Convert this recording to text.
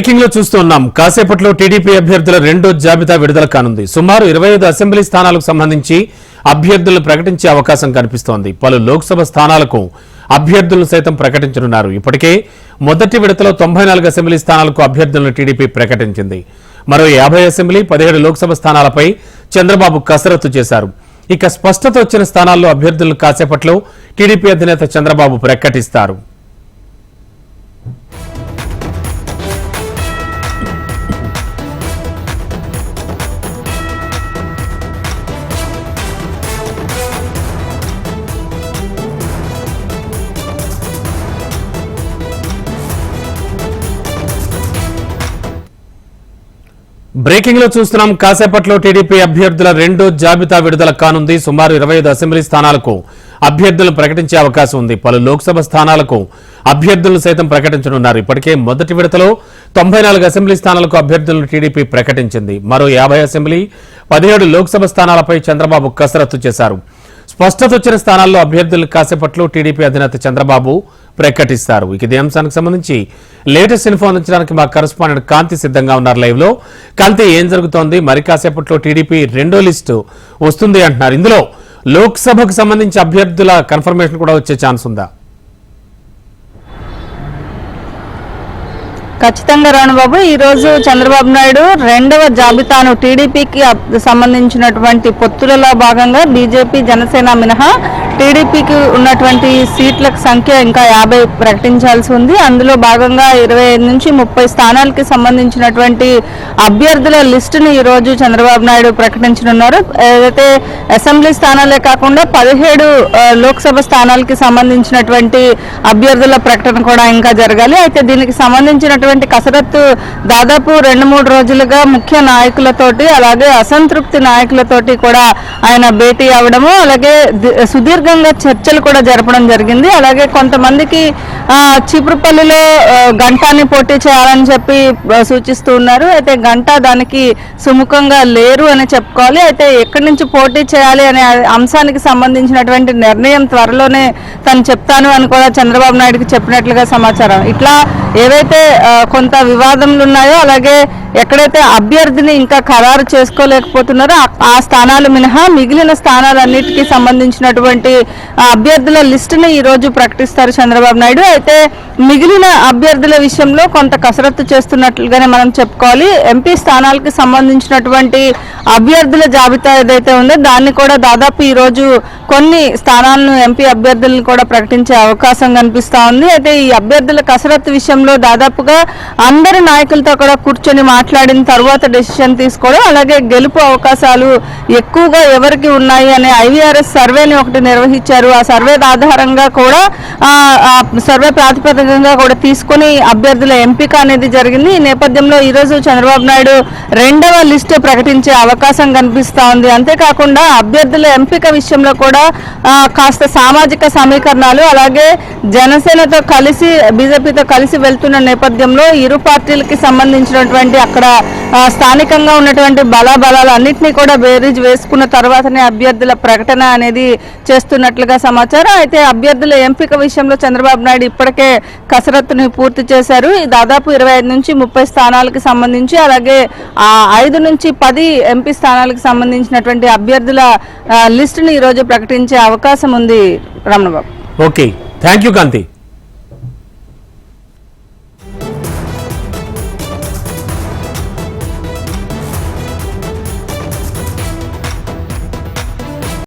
Breaking లో చూస్తున్నాం. కాసేపట్లో టీడీపీ అభ్యర్థుల రెండో జాబితా విడుదల కానుంది. సుమారు 25 అసెంబ్లీ స్థానాలకు సంబంధించి అభ్యర్థులను ప్రకటించే అవకాశం కనిపిస్తోంది. పలు లోక్సభ స్థానాలకు అభ్యర్థులను సైతం ప్రకటించనున్నారు. ఇప్పటికే మొదటి విడతలో 94 అసెంబ్లీ స్థానాలకు అభ్యర్థులను టీడీపీ ప్రకటించింది. మరో 50 అసెంబ్లీ 17 లోక్సభ స్థానాలపై చంద్రబాబు కసరత్తు చేశారు. ఇక స్పష్టత వచ్చిన స్థానాల్లో అభ్యర్థులను కాసేపట్లో టీడీపీ అధినేత చంద్రబాబు ప్రకటిస్తారు. బ్రేకింగ్ లో చూస్తున్నాం. కాసేపట్లో టీడీపీ అభ్యర్థుల రెండో జాబితా విడుదల కానుంది. సుమారు 25 అసెంబ్లీ స్థానాలకు అభ్యర్థులను ప్రకటించే అవకాశం ఉంది. పలు లోక్సభ స్థానాలకు అభ్యర్థులను సైతం ప్రకటించనున్నారు. ఇప్పటికే మొదటి విడతలో 94 అసెంబ్లీ స్థానాలకు అభ్యర్థులను టీడీపీ ప్రకటించింది. మరో 50 అసెంబ్లీ 17 లోక్సభ స్థానాలపై చంద్రబాబు కసరత్తు చేశారు. స్పష్టత వచ్చిన స్థానాల్లో అభ్యర్థులను కాసేపట్లో టీడీపీ అధినేత చంద్రబాబు ప్రకటిస్తారు. ఇక ఇదే అంశానికి సంబంధించి లేటెస్ట్ ఇన్ఫో అందించడానికి మా కరెస్పాండెంట్ కాంతి సిద్ధంగా ఉన్నారు లైవ్ లో. కాంతి, ఏం జరుగుతోంది? మరి కాసేపట్లో టీడీపీ రెండో లిస్టు వస్తుంది అంటున్నారు. ఇందులో లోక్సభకు సంబంధించి అభ్యర్థుల కన్ఫర్మేషన్ కూడా వచ్చే ఛాన్స్ ఉందా? ఖచ్చితంగా రాణబాబు, ఈ రోజు చంద్రబాబు నాయుడు రెండవ జాబితాను టీడీపీకి సంబంధించినటువంటి పొత్తులలో భాగంగా బీజేపీ జనసేన మినహా టీడీపీకి ఉన్నటువంటి సీట్ల సంఖ్య ఇంకా 50 ప్రకటించాల్సి ఉంది. అందులో భాగంగా 25 నుంచి 30 స్థానాలకి సంబంధించినటువంటి అభ్యర్థుల లిస్టును ఈ రోజు చంద్రబాబు నాయుడు ప్రకటించనున్నారు. ఏదైతే అసెంబ్లీ స్థానాలే కాకుండా 17 లోక్సభ స్థానాలకి సంబంధించినటువంటి అభ్యర్థుల ప్రకటన కూడా ఇంకా జరగాలి. అయితే దీనికి సంబంధించినటువంటి కసరత్తు దాదాపు 2-3 రోజులుగా ముఖ్య నాయకులతోటి అలాగే అసంతృప్తి నాయకులతోటి కూడా ఆయన భేటీ అవడము, అలాగే సుదీర్ఘంగా చర్చలు కూడా జరపడం జరిగింది. అలాగే కొంతమందికి చీపురుపల్లిలో గంటాని పోటీ చేయాలని చెప్పి సూచిస్తూ ఉన్నారు. అయితే గంట దానికి సుముఖంగా లేరు అని చెప్పుకోవాలి. అయితే ఎక్కడి నుంచి పోటీ చేయాలి అనే అంశానికి సంబంధించినటువంటి నిర్ణయం త్వరలోనే తను చెప్తాను అని కూడా చంద్రబాబు నాయుడుకి చెప్పినట్లుగా సమాచారం. ఇట్లా ఏవైతే కొంత వివాదములు ఉన్నాయో, అలాగే ఎక్కడైతే అభ్యర్థిని ఇంకా ఖరారు చేసుకోలేకపోతున్నారో ఆ స్థానాలు మినహా మిగిలిన స్థానాలన్నిటికీ సంబంధించినటువంటి అభ్యర్థుల లిస్టుని ఈ రోజు ప్రకటిస్తారు చంద్రబాబు నాయుడు. అయితే మిగిలిన అభ్యర్థుల విషయంలో కొంత కసరత్తు చేస్తున్నట్లుగానే మనం చెప్పుకోవాలి. ఎంపీ స్థానాలకు సంబంధించినటువంటి అభ్యర్థుల జాబితా ఏదైతే ఉందో దాన్ని కూడా దాదాపు ఈ రోజు కొన్ని స్థానాలను ఎంపీ అభ్యర్థులను కూడా ప్రకటించే అవకాశం కనిపిస్తా ఉంది. అయితే ఈ అభ్యర్థుల కసరత్తు విషయంలో దాదాపుగా అందరి నాయకులతో కూడా కూర్చొని మాట్లాడిన తర్వాత డెసిషన్ తీసుకోవడం, అలాగే గెలుపు అవకాశాలు ఎక్కువగా ఎవరికి ఉన్నాయి అనే IVRS సర్వేని ఒకటి నిర్వహించారు. ఆ సర్వే ఆధారంగా కూడా సర్వే ప్రాతిపదికంగా కూడా తీసుకుని అభ్యర్థుల ఎంపిక అనేది జరిగింది. ఈ నేపథ్యంలో ఈరోజు చంద్రబాబు నాయుడు రెండవ లిస్టు ప్రకటించే అవకాశం కనిపిస్తా ఉంది. అంతేకాకుండా అభ్యర్థుల ఎంపిక విషయంలో కూడా కాస్త సామాజిక సమీకరణాలు, అలాగే జనసేనతో కలిసి బీజేపీతో కలిసి వెళ్తున్న నేపథ్యంలో ఇరు పార్టీలకి సంబంధించినటువంటి అక్కడ స్థానికంగా ఉన్నటువంటి బలాబలాలు అన్నింటినీ కూడా బేరీజ్ వేసుకున్న తర్వాతనే అభ్యర్థుల ప్రకటన అనేది చేస్తున్నట్లుగా సమాచారం. అయితే అభ్యర్థుల ఎంపిక విషయంలో చంద్రబాబు నాయుడు ఇప్పటికే కసరత్తుని పూర్తి చేశారు. దాదాపు 25 నుంచి 30 స్థానాలకు సంబంధించి, అలాగే 5 నుంచి 10 ఎంపీ స్థానాలకు సంబంధించినటువంటి అభ్యర్థుల లిస్టుని ఈరోజు ప్రకటించే అవకాశం ఉంది Ramanababu. Okay, thank you Kanthi.